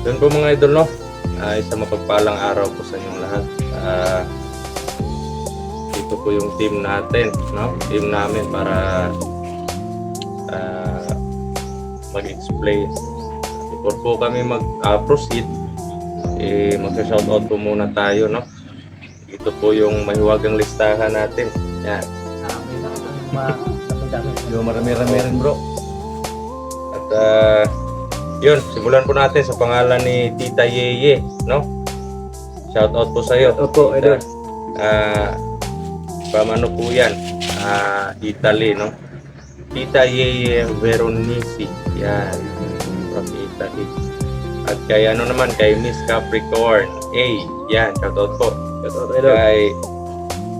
Yun po mga idol, no? Isang mapagpalang araw po sa inyong lahat. Ito po yung team natin, no? Team namin para mag-explain. Before po kami mag-proceed, mag-shoutout po muna tayo, no? Ito po yung mahiwagang listahan natin. Yan. Marami-rami rin, bro. At yun, simulan po natin sa pangalan ni Tita Yeye, no? Shoutout po sa iyo. Opo, idol. Pamano po yan? Italy, no? Tita Yeye Veronisi. Yan. From Italy. At kay ano naman, kay Miss Capricorn A. Yan, shoutout po. Shoutout, idol.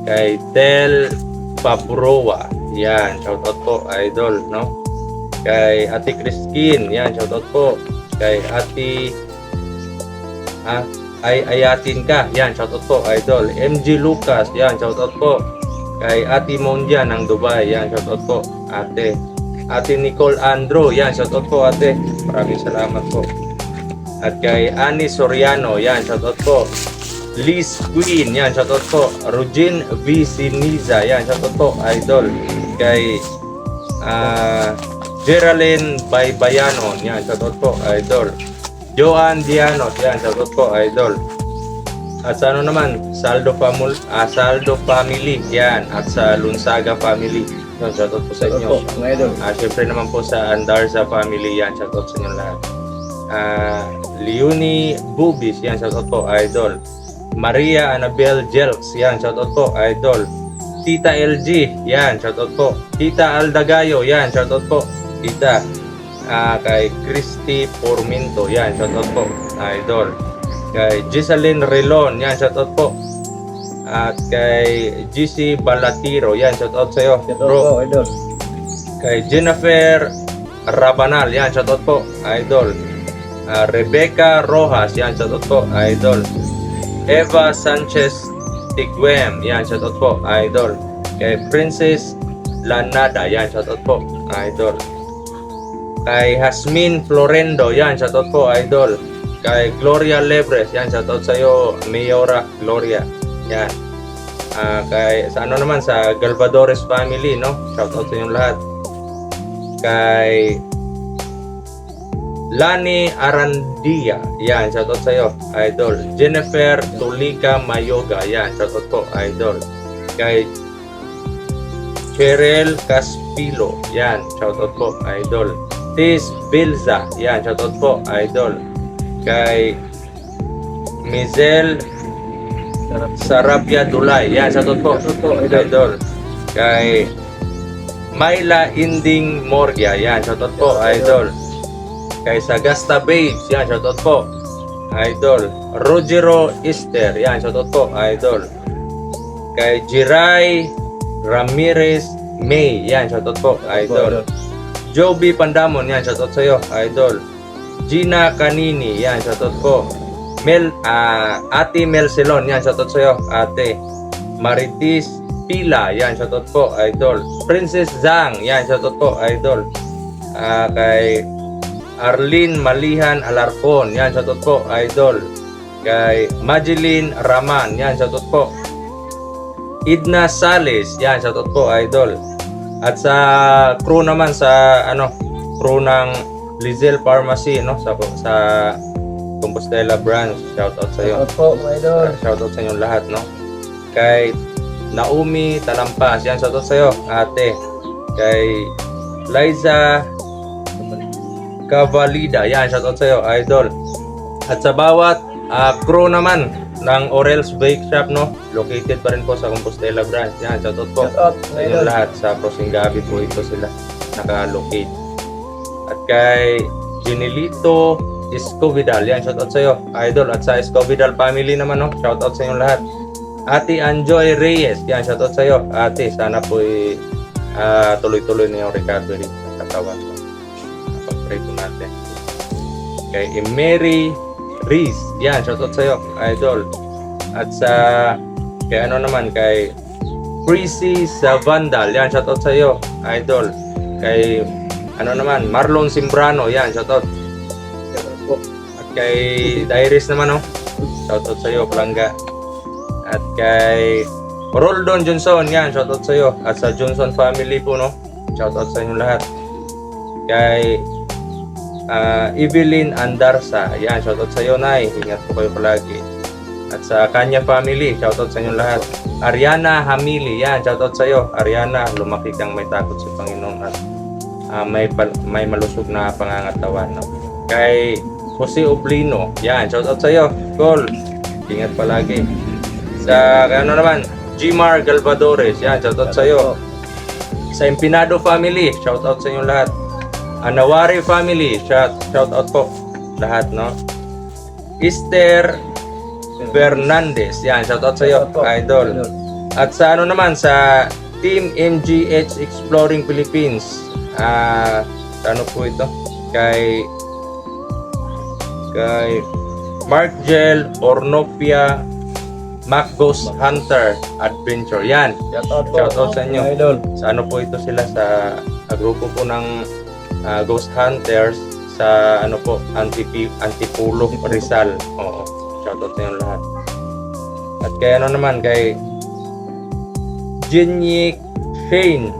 Kay Tel Pabroa. Yan, shoutout po, idol, no? Kay Ate Christine, yan, shoutout po. Kay Ate Ayatin ka, yan, shoutout po, idol. MG Lucas, yan, shoutout po. Kay Ate Monja ng Dubai, yan, shoutout po, ate. Ate Nicole Andro, yan, shoutout po, ate. Maraming salamat po. At kay Annie Soriano, yan, shoutout po. Liz Queen, yan, shoutout po. Rugin V. Siniza, yan, shoutout po, idol. Kay Geraldine Baybayanon, yan, shoutout po, idol. Joan Dianos, yan, shoutout po, idol. At sa ano naman, Saldo Family, yan, at sa Lunsaga Family, yan, shoutout po sa inyo. Opo, mga idol. Siyempre naman po sa Andarza Family, yan, shoutout sa inyo lahat. Leonie Bubis, yan, shoutout po, idol. Maria Annabel Jelks, yan, shoutout po, idol. Tita LG, yan, shoutout po. Tita Aldagayo, yan, shoutout po. Tita, kay Christy Porminto, yan, shoutout po, idol. Kay Giseline Relon, yan, shoutout po. At kay GC Balatiro, yan, shoutout sa'yo, Shoutout bro. po, idol. Kay Jennifer Rabanal, yan, shoutout po, idol. Rebecca Rojas, yan, shoutout po, idol. Eva Sanchez Tiguem, yan, shoutout po, idol. Kay Princess Lanada, yan, shoutout po, idol. Kay Hasmin Florendo, yan, shoutout po, idol. Kay Gloria Lebres, yan, shoutout sa'yo, Mayora Gloria, yan. Kay, sa ano naman, sa Galvadores family, no? Shoutout sa inyong lahat. Kay Lani Arandia, yan, shoutout sa'yo, idol. Jennifer Tulika Mayoga, yan, shoutout po, idol. Kay Cheryl Caspilo, yan, shoutout po, idol. Tis Bilza, yan, shoutout po, idol. Kay Mizel Sarabia Dulay, yan, shoutout po, idol. Kay Myla Inding Morgia, yan, shoutout po, idol. Kay Sagasta Babes, yan, shoutout po, idol. Rogero Easter, yan, shoutout po, idol. Kay Jiray Ramirez May, yan, shoutout po, idol. Joby Pandamon, yan, shoutout sa'yo, idol. Gina Kanini, yan, shoutout po. Ate Mel Celon, yan, shoutout sa'yo, ate. Maritis Pila, yan, shoutout po, idol. Princess Zhang, yan, shoutout po, idol. Kay Arlene Malihan Alarcon, yan, shoutout po, idol. Kay Majeline Raman, yan, shoutout po. Idna Sales, yan, shoutout po, idol. At sa crew naman, sa crew ng Lizel Pharmacy, no, sa Compostela branch, shoutout sa iyo. Shoutout po, mga idol. Shoutout sa inyo lahat, no. Kay Naomi Talampas, yan, shoutout sa iyo, ate. Kay Liza Cavalida, yan, shoutout sa iyo, idol. At sa bawat crew naman ng Orel's Bake Shop, no, located pa rin po sa Compostela branch, yan, shoutout po Shoutout, sa mga inyo idol. lahat. Sa Prosingabi po ito sila naka-locate. At kay Ginilito Escovidal, yan, shoutout sa iyo, idol. At sa Escovidal family naman, no, shoutout sa inyo lahat. Ate Anjoy Reyes, yan, shoutout sa iyo, ate. Sana po tuloy-tuloy na yung recovery ng katawan mo. Pag-pray po natin. Kay Mary Reese, yan, shoutout sa iyo, idol. At sa kay kay Prissy Savandal, yan, shoutout sa iyo, idol. Kay Marlon Simbrano, yan, shoutout. kay Dairis naman, oh. Shoutout sa iyo, Palangga. At kay Roldon Johnson, yan, shoutout sa iyo. At sa Johnson family po, no. Shoutout sa inyo lahat. Kay Evelyn Andarsa, yan, shoutout sa iyo, Nay. Ingat po kayo palagi. At sa Kanya family, shoutout sa inyo lahat. Ariana Hamili, yan, shoutout sa iyo. Ariana, lumaki kang may takot sa Panginoon at may malusog na pangangatawan, no. Kay Jose Oblino, yan, shoutout sa iyo. Col, ingat palagi. Sa ano naman, Gmar Galvadores, yan, shoutout sa iyo. Sa Empinado family, shoutout sa inyo lahat. Anawari family, shoutout po lahat, no. Esther Fernandez, yan, shoutout sa iyo, idol. At sa ano naman, sa Team MGH Exploring Philippines, ano po ito? Kay Mark Gel Ornopia Macghost Hunter Adventure, yan, shoutout sa inyo. Sa ano po ito sila, sa grupo po ng Ghost Hunters sa ano po, Antipolo, Rizal. Oo, shoutout sa inyo lahat. At kay ano naman, kay Jinyik Shane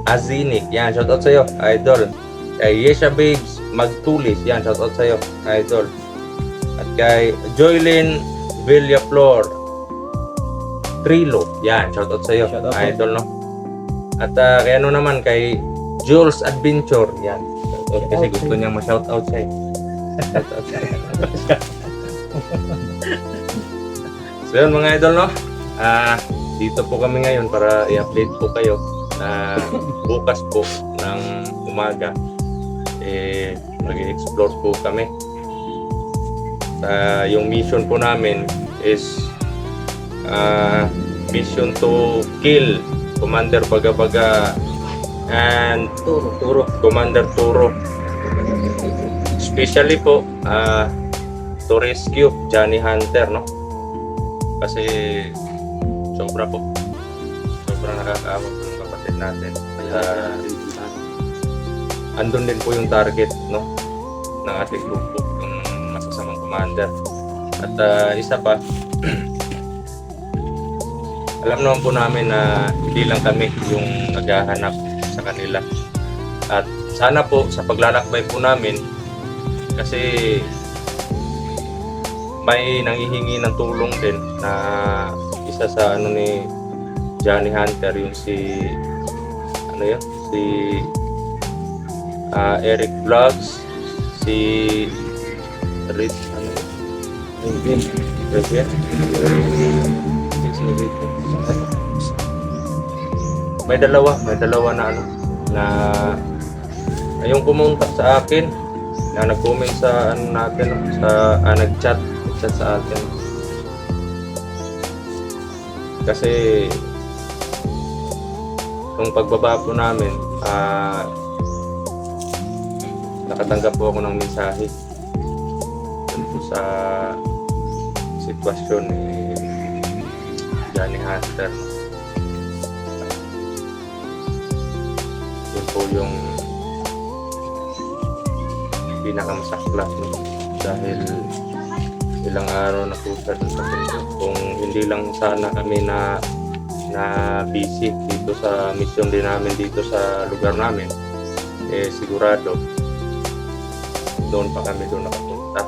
Azinik, yan, shoutout sa iyo, idol. Kay Yesha Babes Magtulis, yan, shoutout sa iyo, idol. At kay Joylyn Villaflor Trilo, yan, shoutout sa iyo, idol, no. At kay ano naman, kay Jules Adventure, yan, kasi gusto niyang ma-shoutout siya, shoutout sa iyo. So yun mga idol, no. Dito po kami ngayon para i-update po kayo na bukas po ng umaga mag-explore po kami. Yung mission po namin is mission to kill Commander Baga and Commander Turo. Especially po to rescue Johnny Hunter, no? Kasi sobra nakakaawa po ng kapatid natin. Andun din po yung target, no, ng ating grupo, yung masasamang commander. At isa pa, alam naman po namin na hindi lang kami yung naghahanap sa kanila. At sana po sa paglalakbay po namin, kasi may nanghihingi ng tulong din na isa sa ano ni Johnny Hunter, yung si Eric Vlogs, si may dalawa na ano na yung kumontak sa akin, na nag-comment sa ano natin, sa nag-chat sa atin. Kasi yung pagbaba po namin, nakatanggap po ako ng mensahe dun sa sitwasyon ni Johnny Hunter. Yun po yung pinakamasaklas, no? Dahil ilang araw na po siya dun sa puso. Kung hindi lang sana kami na busy dito sa mission din namin dito sa lugar namin, sigurado doon pa kami doon nakapunta.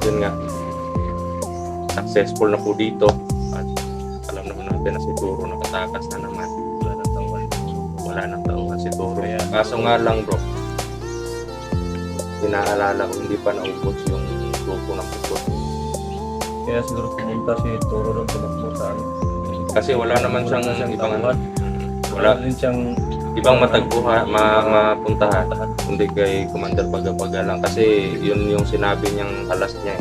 Yun nga, successful na po dito at alam naman natin na siguro nakatakas na naman. Wala nang tauhan siguro. Kaso nga lang bro, inaalala ko hindi pa naubos yung grupo ng pukot. Kaya siguro pumunta si Toro doon tumakbo sa ano. Kasi wala naman siyang ibang ano, wala din siyang ibang mapuntahan kundi kay Commander Baga lang, kasi yun yung sinabi niyang alas niya.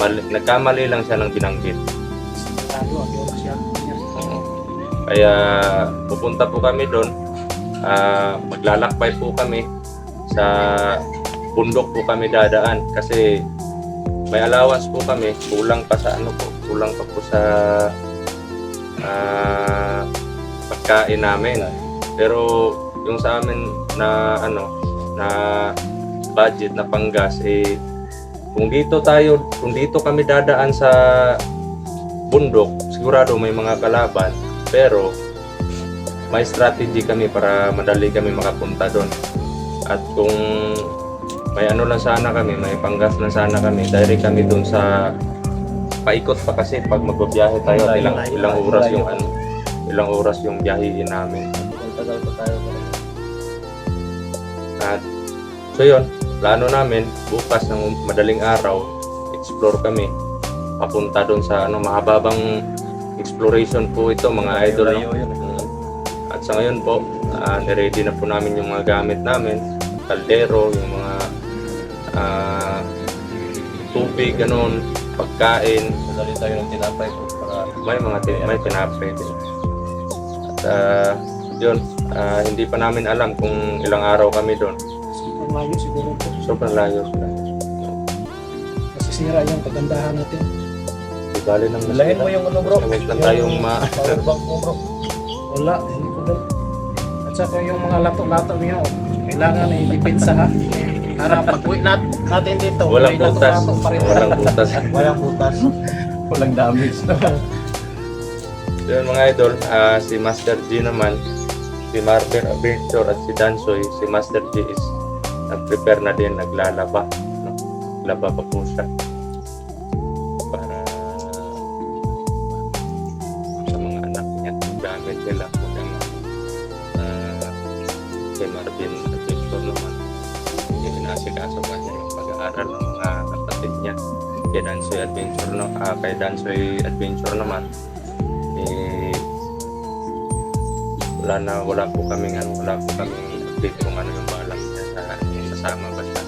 Nagkamali lang siya ng binanggit. Kaya pupunta po kami doon, maglalakbay po kami sa bundok po kami dadaan, kasi may allowance po kami, kulang pa po sa pagkain namin. Pero yung sa amin na budget na panggas, kung dito kami dadaan sa bundok, sigurado may mga kalaban, pero may strategy kami para madali kami makapunta doon. At kung may ano lang sana kami, may panggas lang sana kami, direct kami doon sa paikot pa kasi pag magbabiyahe tayo, ilang oras yung biyahiin namin. Tagal pa tayo. At so yun, plano namin bukas ng madaling araw, explore kami. Papunta doon sa mahababang exploration po ito mga idol. Layo yun. At sa ngayon po, niready na po namin yung mga gamit namin, kaldero, yung mga tubig, ganun, pagkain. Madali tayo ng tinapay po para May tinapay din. At yun, hindi pa namin alam kung ilang araw kami doon. Sobrang layo siguro po. Sobrang layo sila. Masisira yung kagandahan natin. Di bali nang Dalahin mo yung ano bro. Huwag lang tayong Power bank mo bro. Wala, hindi ko doon. At saka yung mga lato-lato niya, kailangan i-depensa ha. Para pag-uwi natin dito, Walang may butas. lato-lato pa rin. Walang butas. Walang butas. Walang damage. Yun mga idol, si Master G naman, si Marvel Adventure at si Dansoy, si Master G is nag-prepare na din, naglalaba. No? Laba pa po siya. Para sa mga anak niya, gamit nila po yung si Marvin Adventure naman. Inasikaso pa niya yung pag-aaral ng mga kapatid niya. Kay Dansoy Adventure naman, wala po kaming update kung ano yung balak niya sa sasama ba siya.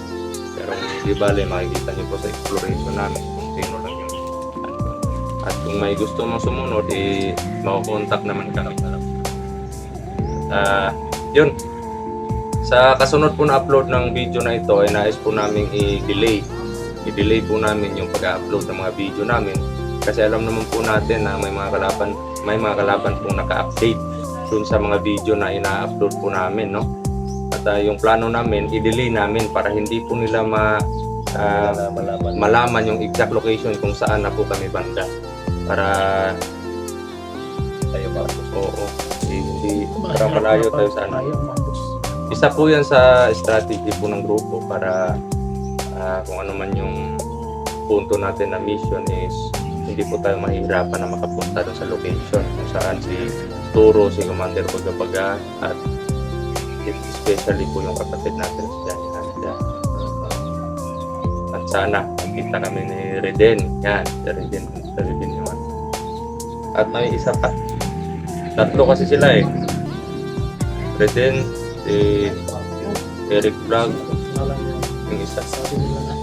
Pero di bale, makikita niyo po sa exploration namin kung sino lang yung at kung may gusto mong sumunod, makakontak naman ka. Yun, sa kasunod po na upload ng video na ito ay nais po namin i-delay po namin yung pag-upload ng mga video namin kasi alam naman po natin na may mga kalaban pong naka-update dun sa mga video na ina-upload po namin, no? At yung plano namin, i-delay namin para hindi po nila malaman yung exact location kung saan na po kami banda. Para Tayo para hindi para malayo tayo sa ano. Ayaw maambos. Isa po yan sa strategy po ng grupo para kung ano man yung punto natin na mission is hindi po tayo mahihirapan na makapunta doon sa location kung saan si Turo, si Commander Bagabaga at especially po yung kapatid natin si Johnny Nanda. At sana makita kami ni Reden. Yan, si Reden yun. At may isa pa. Tatlo kasi sila eh. Reden, si Eric Vlog, yung isa. Sabi nila na.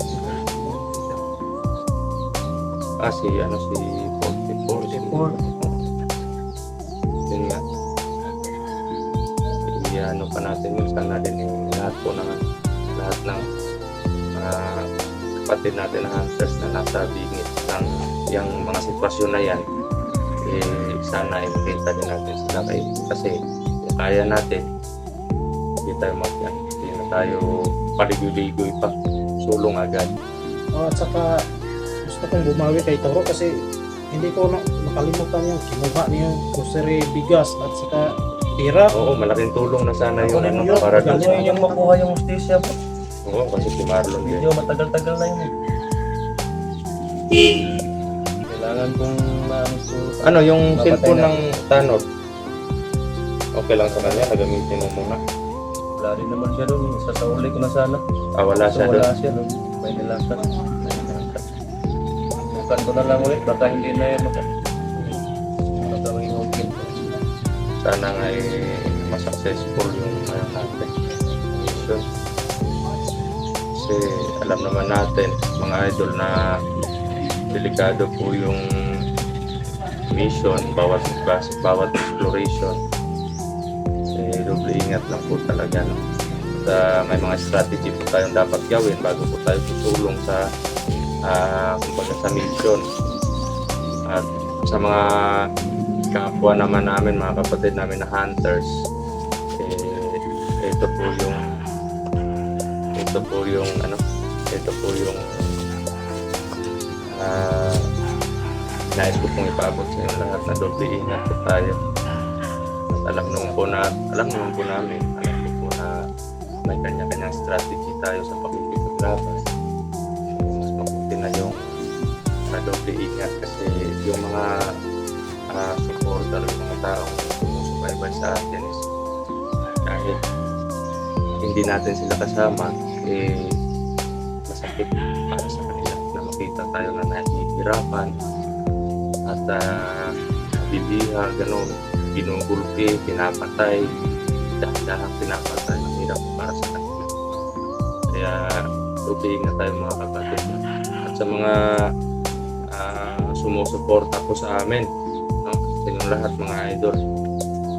Si 44. Yun nga. Ano pa natin yung sana din yung lahat ng kapatid natin na hunters na nasa bingit ng yung mga sitwasyon na yan, sana makita din natin sila kasi kung kaya natin, hindi na tayo paligoy-ligoy pa, sulong agad. At saka gusto kong bumawi kay Toro kasi hindi ko makalimutan yung kinuha niya yung grocery, bigas at saka pira. Oo, malaking tulong na sana yung Kunin mo ano, para Gusto dun sa yung makuha yung hostisya po. oo, kasi si Marlon din. Medyo matagal-tagal na yun. Kailangan kong Ano, yung Mapatay cellphone na. ng Tanod, okay lang sa kanya, nagamitin mo muna. wala rin naman siya doon. Isa sa uli ko na sana. Wala siya doon. Wala siya doon. May nilasan. Bukan ko na lang ulit. Baka hindi na yun. Baka maging okay. Sana nga masuccessful yung natin mission. Kasi alam naman natin mga idol na delikado po yung mission, bawat exploration. Doble ingat lang po talaga, no? At may mga strategy po tayong dapat gawin bago po tayo tutulong sa kumbaga sa mission. At sa mga kapwa naman namin, mga kapatid namin na hunters, ito po ito po yung nais ko pong ipaabot sa inyo lahat na doble ingat po tayo. At alam naman po namin na may kanya-kanyang strategy tayo sa pakikipaglaban. Mas mabuti na yung doble ingat kasi yung mga supporter, yung mga taong sumusubaybay sa atin is kahit hindi natin sila kasama, masakit para sa kanila na makita tayo na nahihirapan at nabibiha, gano'n, ginugulpi, pinapatay, dahil pinapatay, ang hirap para sa kanila. Kaya ingat tayo mga kapatid. At sa mga sumusuporta po sa amin, no? Sa inyong lahat mga idol,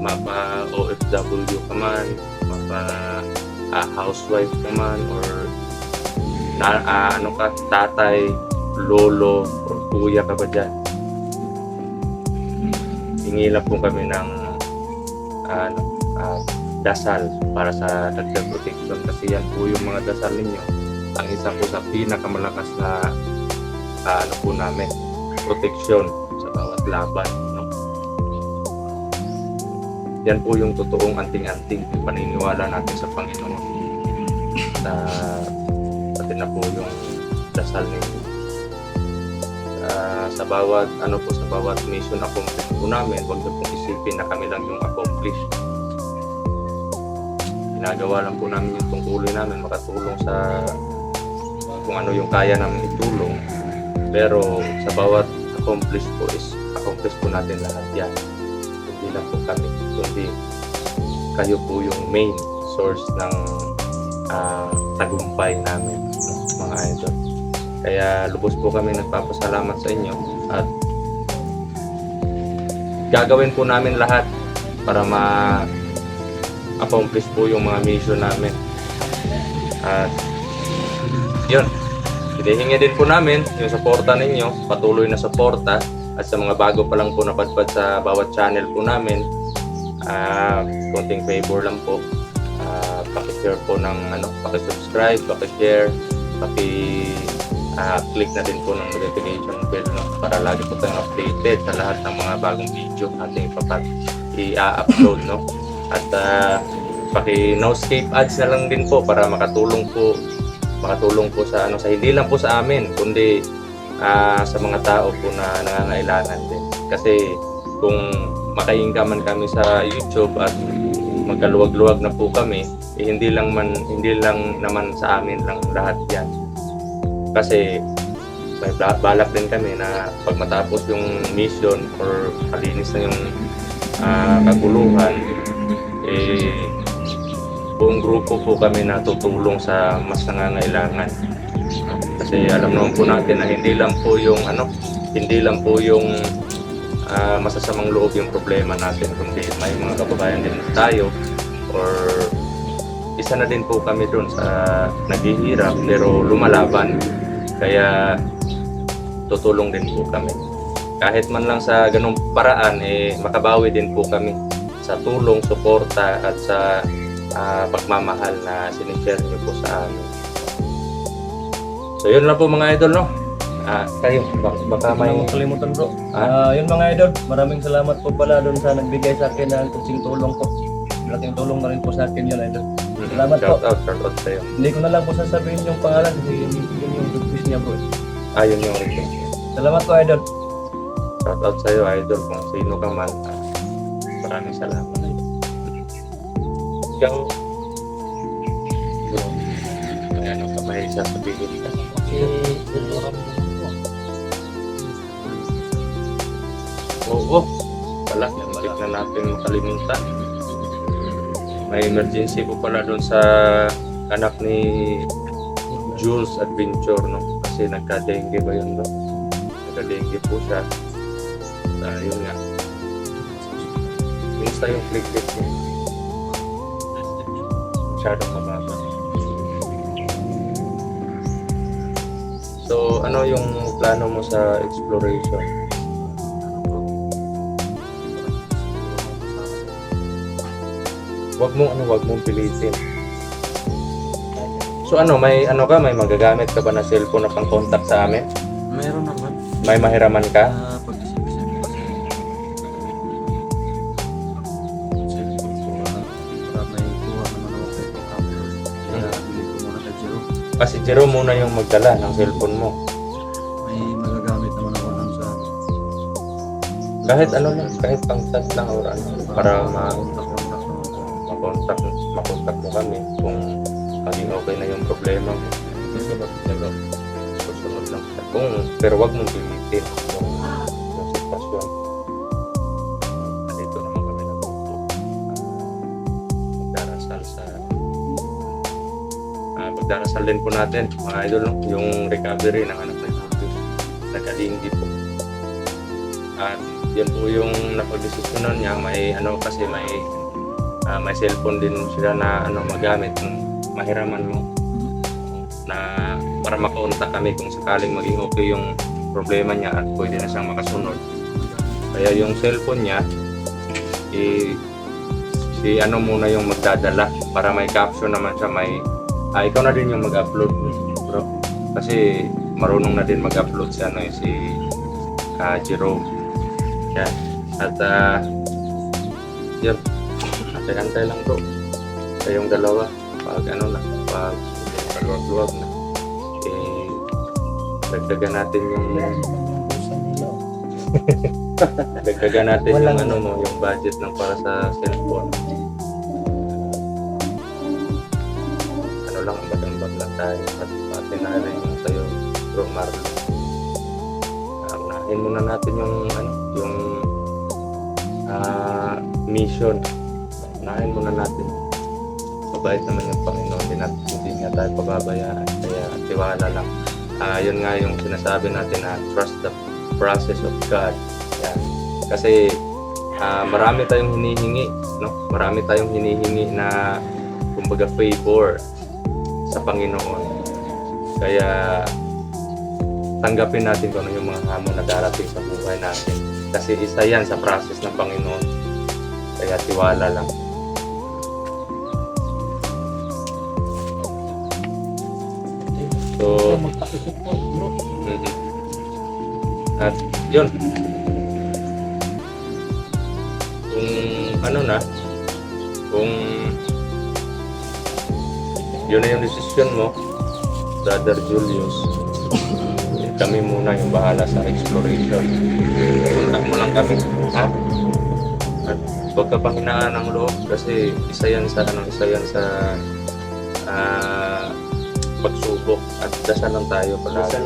mapa OFW ka man, mapa housewife ka man, or tatay, lolo, or kuya ka ba dyan, hingi lang po kami ng dasal para sa dagdag protection kasi yan po yung mga dasal ninyo ang isa po sa pinakamalakas na po namin protection sa bawat laban, no? Yan po yung totoong anting-anting paniniwala natin sa Panginoon na pati na po yung dasal ninyo sa bawat sa bawat mission accomplish po namin. Huwag na pong isipin na kami lang yung accomplish. Ginagawa lang po namin yung tungkulin namin makatulong sa kung ano yung kaya namin itulong, pero sa bawat accomplish po natin lahat yan. Hindi lang po kami, kundi kayo po yung main source ng tagumpay namin, no, mga idol. Kaya lubos po kami nagpapasalamat sa inyo at gagawin po namin lahat para ma-accomplish po yung mga mission namin. At yun, hinihingi din po namin yung suporta ninyo, patuloy na suporta, at sa mga bago pa lang po napadpad sa bawat channel po namin, konting favor lang po, paki-share po ng paki-subscribe, paki-share, click na din po ng notification bell, no, para lagi po tayong updated sa lahat ng mga bagong video nating i-upload, no. At paki-no skip ads na lang din po para makatulong po sa sa hindi lang po sa amin kundi sa mga tao po na nangangailangan din. Kasi kung maka-incomean kami sa YouTube at magkaluwag-luwag na po kami, hindi lang naman sa amin lang lahat yan. Kasi may balak din kami na pag matapos yung mission or malinis na yung kaguluhan, buong grupo po kami na tutulong sa mas nangangailangan. Kasi alam naman po natin na hindi lang po yung masasamang loob yung problema natin, kundi may mga kababayan din tayo, or isa na din po kami doon sa naghihirap pero lumalaban. Kaya tutulong din po kami. Kahit man lang sa ganung paraan, makabawi din po kami sa tulong, suporta at sa pagmamahal na sinishare niyo po sa amin. So yun lang po mga idol, no? Kayo, baka may... Hindi mo kalimutan bro. Yun mga idol, maraming salamat po pala doon sa nagbigay sa akin ng kutsing tulong po. Malaking tulong na rin po sa akin yun, idol. Salamat po. Shout out sa'yo. Hindi ko na lang po sasabihin yung pangalan kasi yun yung request niya bro. Yun yung request. Salamat po idol. Shout out sa'yo idol, kung sino ka man. Maraming salamat. Ikaw, bro, may ano ka may sasabihin ka? Oo, pala, hindi na natin makalimutan. May emergency po pala doon sa anak ni Jules Adventure, no? Kasi nagka-dengue ba yun, no? Nagka-dengue po siya. Yun nga. Kumusta yung platelet niya? Masyadong mababa. So, ano yung plano mo sa exploration? Wag mong pilitin. So ano, may ano ka, may magagamit ka ba na cellphone na pang contact sa amin? Meron naman. May mahiraman ka? Pag-isip-isip ko kasi cellphone ko para may kuha naman ako kay Pocahontas. Kaya bili ko muna kay Jero. Kasi Jero muna yung magdala ng cellphone mo. May magagamit naman ako ng sa Kahit ano lang, kahit pang chat lang or ano, para kontak-kontak naman. makontak mo kami kung maging okay na yung problema mo. Susunod lang siya. Pero wag mong pilitin yung sitwasyon. Nandito naman kami na magdarasal din po natin, mga idol, no? Yung recovery ng anak na Jesus. Nagkalinggi po. At yan po yung napag-desisyonan niya. May ano kasi may cellphone din sila na ano magamit kung mahiraman mo na para makaunta kami kung sakaling maging okay yung problema niya at pwede na siyang makasunod. Kaya yung cellphone niya si ano muna yung magdadala para may caption naman siya, ikaw na din yung mag-upload, bro, kasi marunong na din mag-upload si Jerome. Yan. At yun, antay-antay lang bro. Kayong dalawa, pag luwag na, dagdagan natin yung dagdagan natin yung ano mo, yung budget ng para sa cellphone. Ano lang, ambag-ambag lang tayo at patinalin yung sa'yo, bro Marlon. Unahin muna natin yung mission. Unahin muna natin. Mabait naman yung Panginoon, hindi niya tayo pababayaan, kaya tiwala lang. Yun nga yung sinasabi natin na trust the process of God. Yan. Kasi marami tayong hinihingi, no? Marami tayong hinihingi na kumbaga favor sa Panginoon. Kaya tanggapin natin kung ano yung mga hamon na darating sa buhay natin. Kasi isa yan sa process ng Panginoon. Kaya tiwala lang. So, magpaikot po, bro. At yun, kung ano na, kung yun na yung decision mo, Brother Julius, kami muna yung bahala sa exploration. Contact mo lang kami, ha? At huwag ka panghinaan ng loob kasi isa yan sa pagsubok at dasal lang tayo palagi.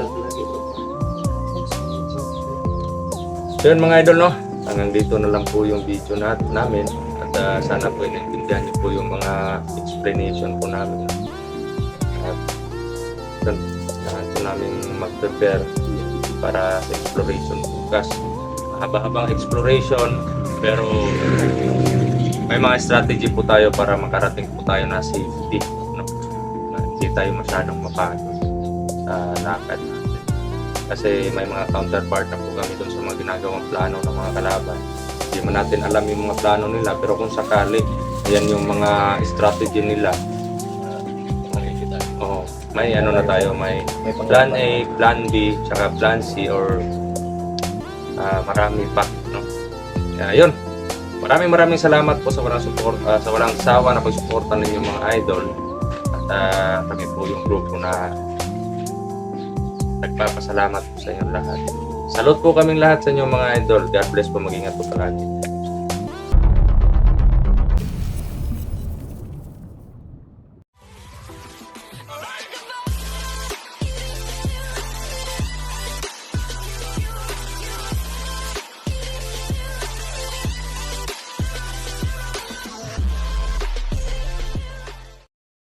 So yun mga idol, no? Hanggang dito na lang po yung video namin at sana po naiintindihan niyo po yung mga explanation po namin. At kailangan po namin mag-prepare para sa exploration bukas. Mahaba-habang exploration pero may mga strategy po tayo para makarating po tayo na safety, no? Na hindi tayo masyadong mapagod sa lakad natin. Kasi may mga counterpart na po kami doon sa mga ginagawang plano ng mga kalaban. Hindi man natin alam yung mga plano nila, pero kung sakali, yan yung mga strategy nila. May ano na tayo, may plan A, plan B, tsaka plan C or marami pa, no? Yun. Maraming salamat po sa walang support, sa walang sawa na pagsuporta ninyo mga idol. At kami po yung grupo na nagpapasalamat po sa inyo lahat. Salute po kaming lahat sa inyo mga idol. God bless po, mag-ingat po palagi.